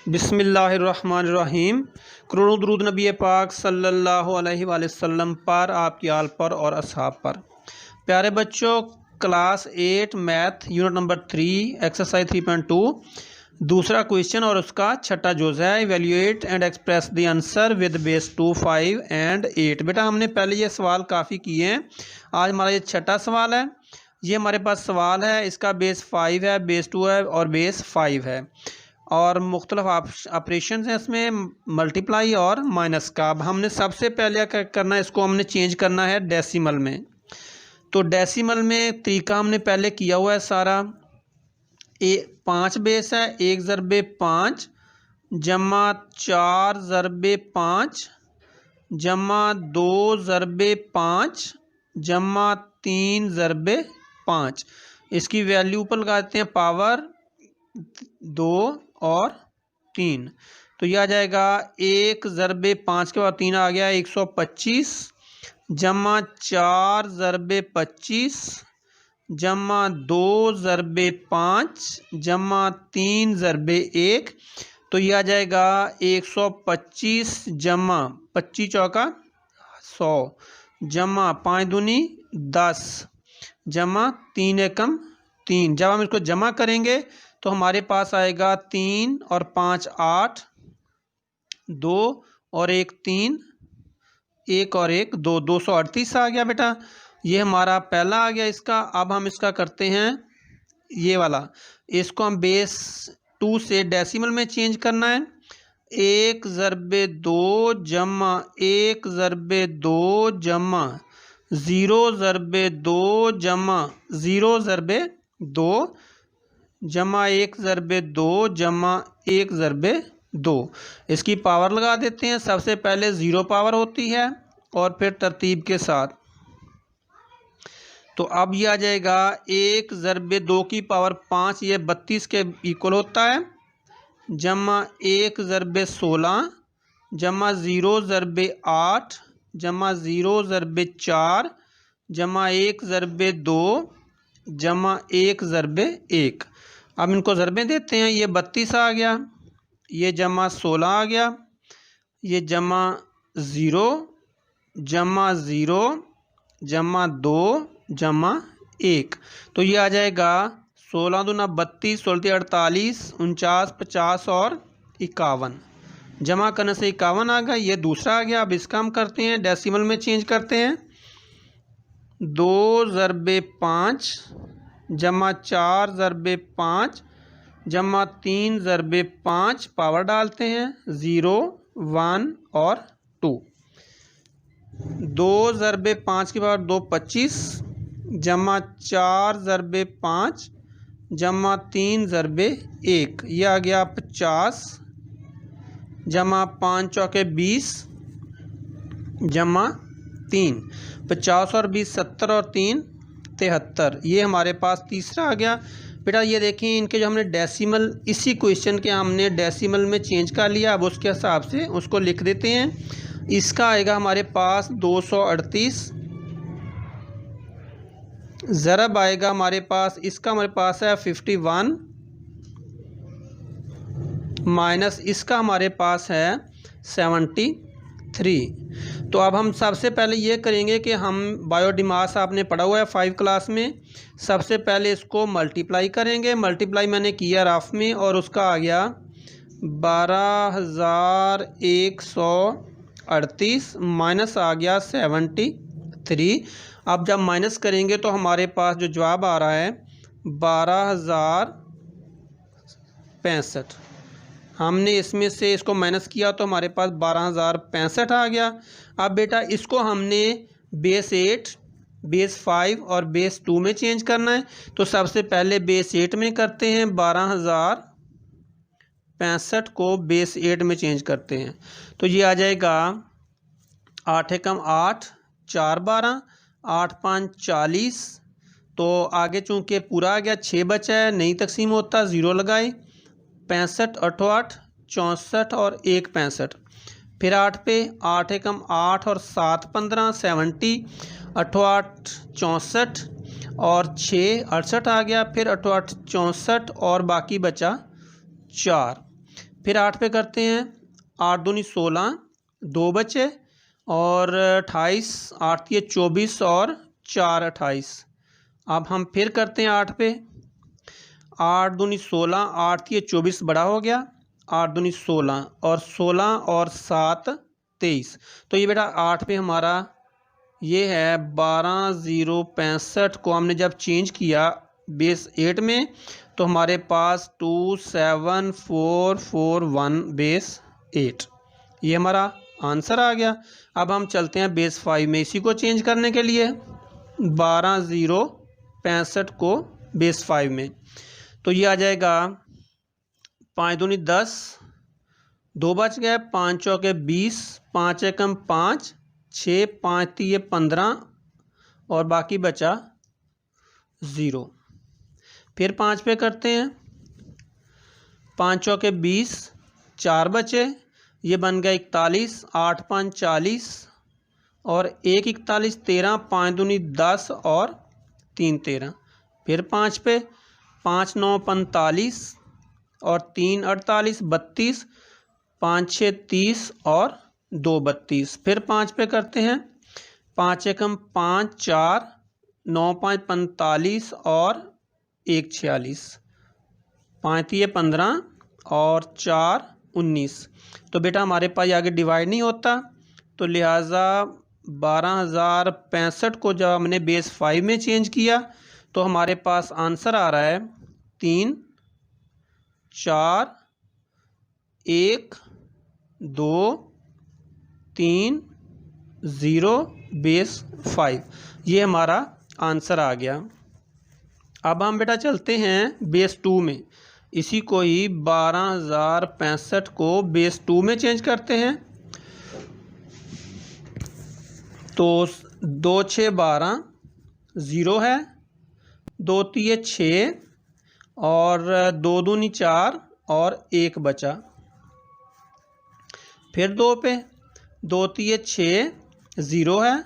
बिस्मिल्लाहिर्रहमानिर्रहीम। करोड़ों दुरूद नबी पाक सल्लल्लाहु अलैहि वसल्लम पर, आपकी आल पर और असहाब पर। प्यारे बच्चों, class 8 math unit number 3 exercise 3.2 दूसरा क्वेश्चन और उसका छठा जुज़ है। Evaluate and express the answer with base 2, 5 and 8। बेटा हमने पहले ये सवाल काफ़ी किए हैं, आज हमारा ये छठा सवाल है। ये हमारे पास सवाल है, इसका बेस 5 है, बेस 2 है और बेस 5 है और मुख्तलिफ ऑपरेशन हैं इसमें, मल्टीप्लाई और माइनस का। अब हमने सबसे पहले क्या करना है, इसको हमने चेंज करना है डेसिमल में। तो डेसिमल में तरीका हमने पहले किया हुआ है सारा। 5 बेस है, 1 ज़रबे 5 जमा 4 ज़रबे 5 जमा 2 ज़रबे 5 जमा 3 ज़रबे 5। इसकी वैल्यू ऊपर लगाते हैं, पावर 2 और 3। तो यह आ जाएगा 1 ज़रबे 5 के बाद 3 आ गया 125 जमा 4 ज़रबे 25 जमा 2 ज़रबे 5 जमा 3 ज़रबे 1। तो यह आ जाएगा 125 जमा 25 चौका 100 जमा 5 दूनी 10 जमा 3 एकम 3। जब हम इसको जमा करेंगे तो हमारे पास आएगा 3 और 5 8, 2 और 1 3, 1 और 1 2, 238 आ गया बेटा। ये हमारा पहला आ गया इसका। अब हम इसका करते हैं ये वाला, इसको हम बेस 2 से डेसिमल में चेंज करना है। 1 ज़रबे 2 जमा 1 ज़रबे 2 जमा 0 ज़रबे 2 जमा 0 ज़रबे 2 जमा 1 ज़रबे 2 जमा 1 ज़रबे 2। इसकी पावर लगा देते हैं। सबसे पहले 0 पावर होती है और फिर तरतीब के साथ। तो अब यह आ जाएगा 1 ज़रबे 2 की पावर 5, ये 32 के इक्वल होता है, जमा 1 ज़रबे 16 जमा 0 ज़रबे 8 जमा 0 ज़रबे 4 जमा 1 ज़रबे 2 जमा 1 ज़रबे 1। अब इनको ज़रबे देते हैं। ये 32 आ गया, ये जमा 16 आ गया, ये जमा 0 जमा 0 जमा 2 जमा 1। तो ये आ जाएगा 16 दूना 32, 16 48, 49, 50 और 51। जमा करने से 51 आ गया, ये दूसरा आ गया। अब इसका हम करते हैं डेसिमल में चेंज करते हैं। 2 ज़रबे 5 जमा 4 ज़रबे 5 जमा 3 ज़रबे 5, पावर डालते हैं 0 1 और 2। 2 ज़रबे 5 की पावर 2 25 जमा 4 ज़रबे 5 जमा 3 ज़रबे 1। यह आ गया 50 जमा 5 चौके 20 जमा 3। 50 और 20 70 और 3 73। ये हमारे पास तीसरा आ गया बेटा। ये देखें, इनके जो हमने डेसिमल, इसी क्वेश्चन के हमने डेसिमल में चेंज कर लिया। अब उसके हिसाब से उसको लिख देते हैं। इसका आएगा हमारे पास 238 ज़रब आएगा हमारे पास, इसका हमारे पास है 51 माइनस इसका हमारे पास है 73। तो अब हम सबसे पहले ये करेंगे कि हम बायोडिमास आपने पढ़ा हुआ है 5 क्लास में। सबसे पहले इसको मल्टीप्लाई करेंगे। मल्टीप्लाई मैंने किया रफ में और उसका आ गया 12,138 माइनस आ गया 73। अब जब माइनस करेंगे तो हमारे पास जो जवाब आ रहा है 12,065। हमने इसमें से इसको माइनस किया तो हमारे पास 12,065 आ गया। अब बेटा इसको हमने बेस 8, बेस 5 और बेस 2 में चेंज करना है। तो सबसे पहले बेस 8 में करते हैं, 12,065 को बेस 8 में चेंज करते हैं। तो ये आ जाएगा 8 एकम 8 4 12 8 5 40। तो आगे चूँकि पूरा आ गया, 6 बचा है, नहीं तकसीम होता, 0 लगाए। 65 8 8 64 और 1 65। फिर 8 पे 8 एकम 8 और 7 15 70, 8 8 64 और 6 68 आ गया। फिर 8 8 64 और बाकी बचा 4। फिर 8 पे करते हैं, 8 दूनी 16, 2 बचे और 28, 8 ये 24 और 4 28। अब हम फिर करते हैं 8 पे, 8 दूनी 16, 8 ये 24 बड़ा हो गया, 8 दूनी 16 और 16 और 7 23। तो ये बेटा 8 पे हमारा ये है 12065 को हमने जब चेंज किया बेस 8 में तो हमारे पास 27441 बेस 8, ये हमारा आंसर आ गया। अब हम चलते हैं बेस 5 में, इसी को चेंज करने के लिए 12065 को बेस 5 में, तो ये आ जाएगा 5 दूनी 10, 2 बच गए, 5 चौके 20, 5 एकम 5, 6, 5 तीये 15 और बाकी बचा 0। फिर 5 पे करते हैं, 5 चौके 20, 4 बचे, ये बन गया 41, 8 5 40 और 1 41 13, 5 दूनी 10 और 3 13। फिर 5 पे, 5 9 45 और 3 48 32, 5 6 30 और 2 32। फिर 5 पे करते हैं, 5 एकम 5 4, 9 5 45 और 1 46, 5 तीये 15 और 4 19। तो बेटा हमारे पास आगे डिवाइड नहीं होता, तो लिहाजा 12065 को जब हमने बेस 5 में चेंज किया तो हमारे पास आंसर आ रहा है 3 4 1 2 3 0 बेस 5, ये हमारा आंसर आ गया। अब हम बेटा चलते हैं बेस 2 में, इसी को ही 12065 को बेस 2 में चेंज करते हैं। तो 2 6 12 0 है, 2 तीये 6 और 2 दूनी 4 और 1 बचा। फिर 2 पे, 2 तीये 6 0 है,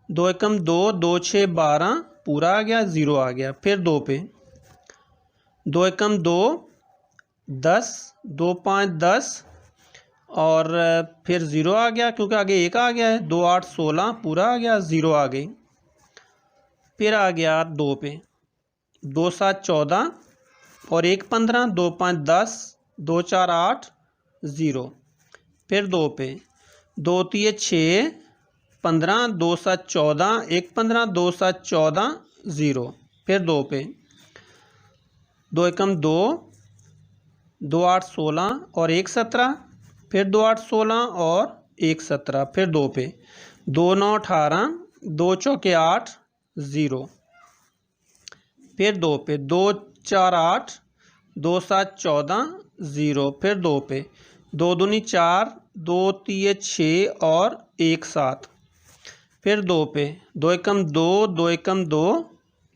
2 एकम 2, 2 6 12 पूरा आ गया, 0 आ गया। फिर 2 पे, 2 एकम 2 10, 2 5 10 और फिर 0 आ गया क्योंकि आगे 1 आ गया है, 2 8 16 पूरा आ गया, 0 आ गई। फिर आ गया 2 पे, 2 7 14 और 1 15, 2 5 10, 2 4 8 0। फिर 2 पे, 2 तीये 6 15, 2 7 14, 1 15, 2 7 14 0। फिर 2 पे, 2 एकम 2, 2 8 16 और 1 17। फिर 2 8 16 और 1 17। फिर 2 पे, 2 9 18, 2 चौके 8 0। फिर 2 पे, 2 4 8, 2 7 14 0। फिर 2 पे, 2 दूनी 4, 2 तीये 6 और 1 7। फिर 2 पे, 2 एकम 2, 2 एकम 2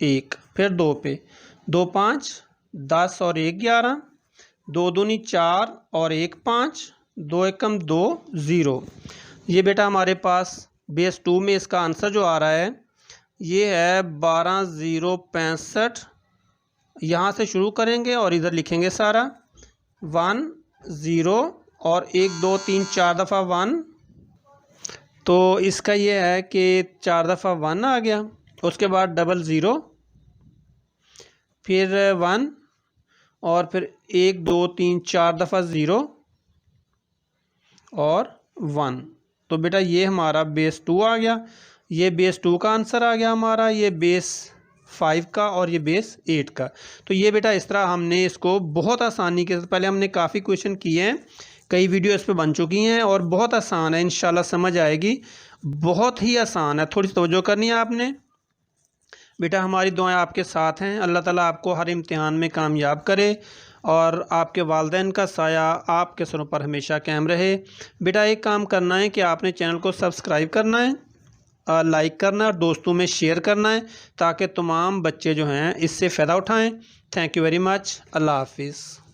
1। फिर 2 पे, 2 5 10 और 1 11, 2 दूनी 4 और 1 5, 2 एकम 2 0। ये बेटा हमारे पास बेस 2 में इसका आंसर जो आ रहा है ये है 12065। यहाँ से शुरू करेंगे और इधर लिखेंगे सारा 1 0 और 1 2 3 4 दफ़ा 1, तो इसका ये है कि 4 दफ़ा 1 आ गया, उसके बाद डबल 0, फिर 1 और फिर 1 2 3 4 दफ़ा 0 और 1। तो बेटा ये हमारा बेस 2 आ गया, ये बेस 2 का आंसर आ गया हमारा, ये बेस 5 का और ये बेस 8 का। तो ये बेटा इस तरह हमने इसको बहुत आसानी के साथ, पहले हमने काफ़ी क्वेश्चन किए हैं, कई वीडियो इस पर बन चुकी हैं और बहुत आसान है, इंशाल्लाह समझ आएगी, बहुत ही आसान है, थोड़ी सी तवज्जो करनी है आपने। बेटा हमारी दुआएं आपके साथ हैं, अल्लाह ताला आपको हर इम्तिहान में कामयाब करे और आपके वालिदैन का साया आपके सरों पर हमेशा कायम रहे। बेटा एक काम करना है कि आपने चैनल को सब्सक्राइब करना है, लाइक करना है और दोस्तों में शेयर करना है ताकि तमाम बच्चे जो हैं इससे फ़ायदा उठाएँ। Thank you very much. अल्लाह हाफिज़।